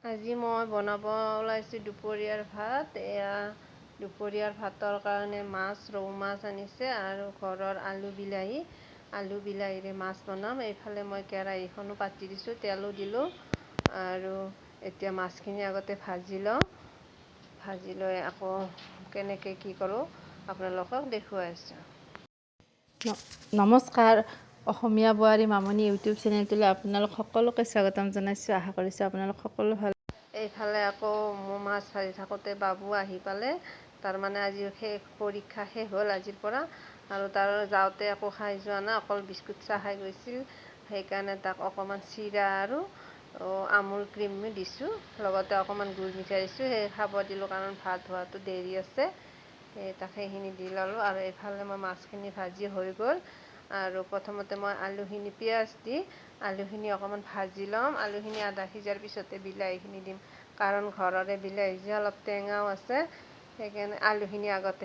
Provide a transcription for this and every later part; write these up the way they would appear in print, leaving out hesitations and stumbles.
আজি মই বনাব ওলাইছোঁ দুপৰীয়াৰ ভাত। এয়া দুপৰীয়াৰ ভাতৰ কাৰণে মাছ, ৰৌ মাছ আনিছে আৰু ঘৰৰ আলু বিলাহীৰে মাছ বনাম। এইফালে মই কেৰাহীখনো পাতি দিছোঁ, তেলো দিলোঁ আৰু এতিয়া মাছখিনি আগতে ভাজি লওঁ। ভাজি লৈ আকৌ কেনেকৈ কি কৰোঁ আপোনালোকক দেখুৱাই আছোঁ। নমস্কাৰ, অসমীয়া বোৱাৰী মামনি ইউটিউব চেনেলটোলৈ আপোনালোক সকলোকে স্বাগতম জনাইছোঁ। আশা কৰিছোঁ আপোনালোক সকলো ভাল। এইফালে আকৌ মোৰ মাছ ভাজি থাকোঁতে বাবু আহি পালে। তাৰমানে আজি পৰীক্ষা শেষ হ'ল আজিৰ পৰা, আৰু তাৰ যাওঁতে একো খাই যোৱা নাই, অকল বিস্কুট চাহ খাই গৈছিল। সেইকাৰণে তাক অকণমান চিৰা আৰু আমুল ক্ৰীম দিছোঁ, লগতে অকণমান গুৰ মিঠাই দিছোঁ। সেই খাব দিলোঁ, কাৰণ ভাত হোৱাটো দেৰি আছে। তাক সেইখিনি দি ল'লোঁ। আৰু এইফালে মই মাছখিনি ভাজি হৈ গ'ল। আৰু প্ৰথমতে মই আলুখিনি পিঁয়াজ দি আলুখিনি অকণমান ভাজি ল'ম। আলুখিনি আধা সিজাৰ পিছতে বিলাহীখিনি দিম, কাৰণ ঘৰৰে বিলাহী যে অলপ টেঙাও আছে। সেইকাৰণে আলুখিনি আগতে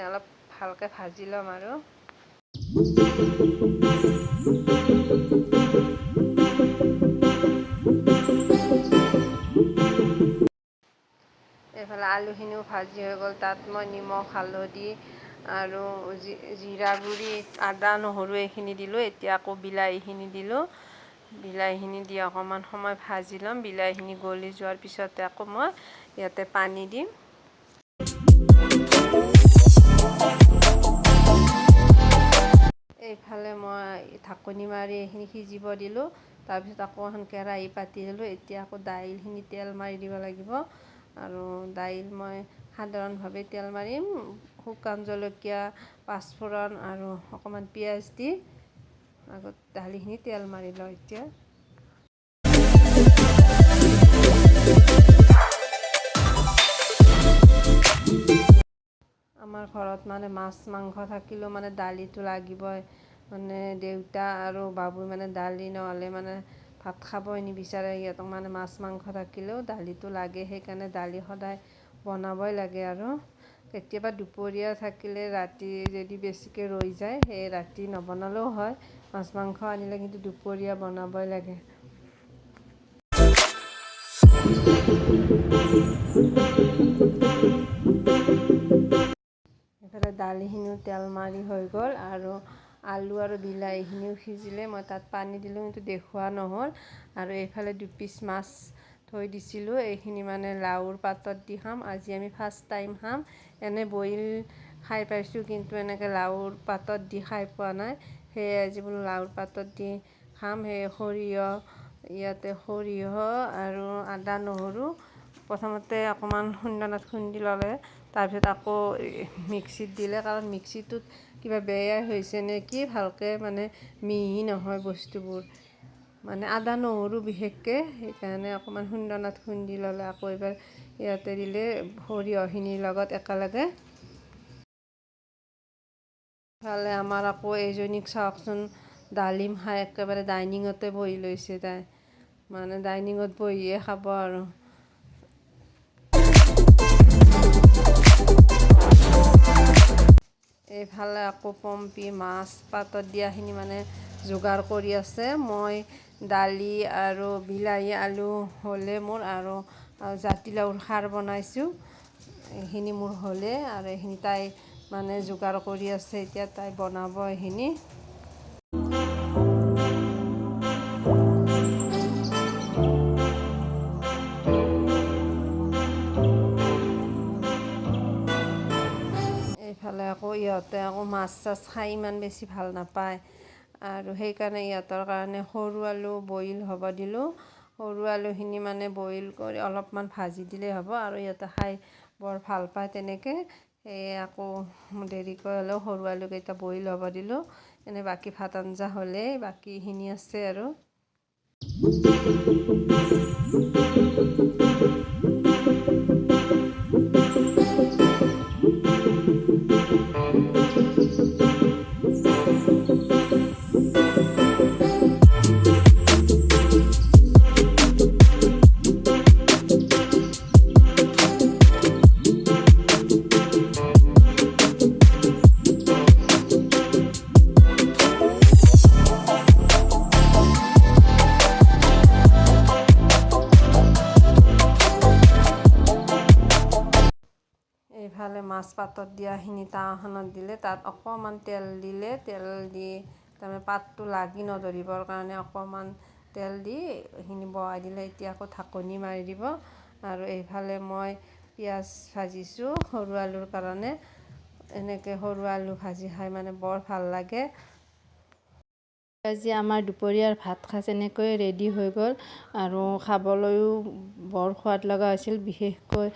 অলপ ভালকৈ ভাজি ল'ম। আৰু এইফালে আলুখিনিও ভাজি হৈ গ'ল। তাত মই নিমখ, হালধি আৰু জিৰা গুড়ি, আদা নহৰু এইখিনি দিলোঁ। এতিয়া আকৌ বিলাহীখিনি দিলোঁ। বিলাহীখিনি দি অকণমান সময় ভাজি ল'ম। বিলাহীখিনি গলি যোৱাৰ পিছতে আকৌ মই ইয়াতে পানী দিম। এইফালে মই ঢাকনি মাৰি এইখিনি সিজিব দিলোঁ। তাৰপিছত আকৌ এখন কেৰাহী পাতি দিলোঁ। এতিয়া আকৌ দাইলখিনি তেল মাৰি দিব লাগিব। আৰু দাইল মই সাধাৰণভাৱে তেল মাৰিম, শুকান জলকীয়া, পাঁচফোৰণ আৰু অকণমান পিঁয়াজ দি আগত দালিখিনি তেল মাৰি লওঁ। এতিয়া আমাৰ ঘৰত মানে মাছ মাংস থাকিলেও মানে দালিটো লাগিবই। মানে দেউতা আৰু বাবুই মানে দালি নহ'লে মানে ভাত খাবই নিবিচাৰে। সিহঁতক মানে মাছ মাংস থাকিলেও দালিটো লাগে। সেইকাৰণে দালি সদায় বনাবই লাগে। আৰু কেতিয়াবা দুপৰীয়া থাকিলে ৰাতি যদি বেছিকৈ ৰৈ যায়, সেই ৰাতি নবনালেও হয়। মাছ মাংস আনিলে কিন্তু দুপৰীয়া বনাবই লাগে। এইফালে দালিখিনিও তেল মাৰি হৈ গ'ল, আৰু আলু আৰু বিলাহীখিনিও সিজিলে। মই তাত পানী দিলোঁ, কিন্তু দেখুওৱা নহ'ল। আৰু এইফালে দুপিচ মাছ থৈ দিছিলোঁ। এইখিনি মানে লাওৰ পাতত দি খাম। আজি আমি ফাৰ্ষ্ট টাইম খাম। এনে বইল খাই পাইছোঁ, কিন্তু এনেকৈ লাওৰ পাতত দি খাই পোৱা নাই। সেয়ে আজি বোলো লাওৰ পাতত দি খাম। সেই ইয়াতে সৰিয়হ আৰু আদা নহৰু প্ৰথমতে অকণমান খুন্দনাত খুন্দি ল'লে, তাৰপিছত আকৌ মিক্সিত দিলে। কাৰণ মিক্সিটোত কিবা বেয়াই হৈছে নে কি, ভালকৈ মানে মিহি নহয় বস্তুবোৰ, মানে আদা নহৰু বিশেষকৈ। সেইকাৰণে অকণমান খুন্দনাত খুন্দি ল'লে। আকৌ এবাৰ ইয়াতে দিলে সৰিয়হখিনিৰ লগত একেলগে। ইফালে আমাৰ আকৌ এইজনীক চাওকচোন, ডালিম খাই একেবাৰে ডাইনিঙতে বহি লৈছে। তাই মানে ডাইনিঙত বহিয়ে খাব। আৰু এইফালে আকৌ পম্পী মাছ পাতত দিয়াখিনি মানে যোগাৰ কৰি আছে। মই দালি আৰু বিলাহী আলু হ'লে মোৰ, আৰু জাতিলাওৰ খাৰ বনাইছোঁ। এইখিনি মোৰ হ'লে, আৰু এইখিনি তাই মানে যোগাৰ কৰি আছে। এতিয়া তাই বনাব এইখিনি। এইফালে আকৌ ইহঁতে আকৌ মাছ চাছ খাই ইমান বেছি ভাল নাপায়, আৰু সেইকাৰণে ইহঁতৰ কাৰণে সৰু আলু বইল হ'ব দিলোঁ। সৰু আলুখিনি মানে বইল কৰি অলপমান ভাজি দিলেই হ'ব, আৰু ইহঁতে খাই বৰ ভাল পায় তেনেকৈ। সেয়ে আকৌ দেৰিকৈ হ'লেও সৰু আলুকেইটা বইল হ'ব দিলোঁ। এনে বাকী ভাত আঞ্জা হ'লেই, বাকীখিনি আছে। আৰু এইফালে মাছ পাতত দিয়াখিনি টাৱাখনত দিলে তাত অকণমান তেল দিলে, তেল দি তাৰমানে পাতটো লাগি নধৰিবৰ কাৰণে অকণমান তেল দি এইখিনি বহাই দিলে। এতিয়া আকৌ ঢাকনি মাৰি দিব। আৰু এইফালে মই পিঁয়াজ ভাজিছোঁ সৰু আলুৰ কাৰণে। এনেকৈ সৰু আলু ভাজি খাই মানে বৰ ভাল লাগে। আজি আমাৰ দুপৰীয়াৰ ভাত সাঁজ এনেকৈ ৰেডি হৈ গ'ল আৰু খাবলৈও বৰ সোৱাদ লগা হৈছিল। বিশেষকৈ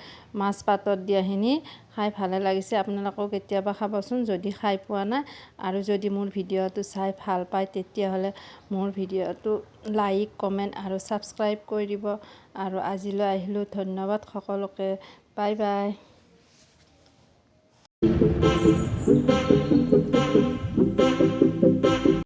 মাছ পাতত দিয়াখিনি খাই ভালে লাগিছে। আপোনালোকেও কেতিয়াবা খাবচোন যদি খাই পোৱা নাই। আৰু যদি মোৰ ভিডিঅ'টো চাই ভাল পায় তেতিয়াহ'লে মোৰ ভিডিঅ'টো লাইক, কমেণ্ট আৰু ছাবস্ক্ৰাইব কৰি দিব। আৰু আজিলৈ আহিলোঁ, ধন্যবাদ সকলোকে। Bye bye.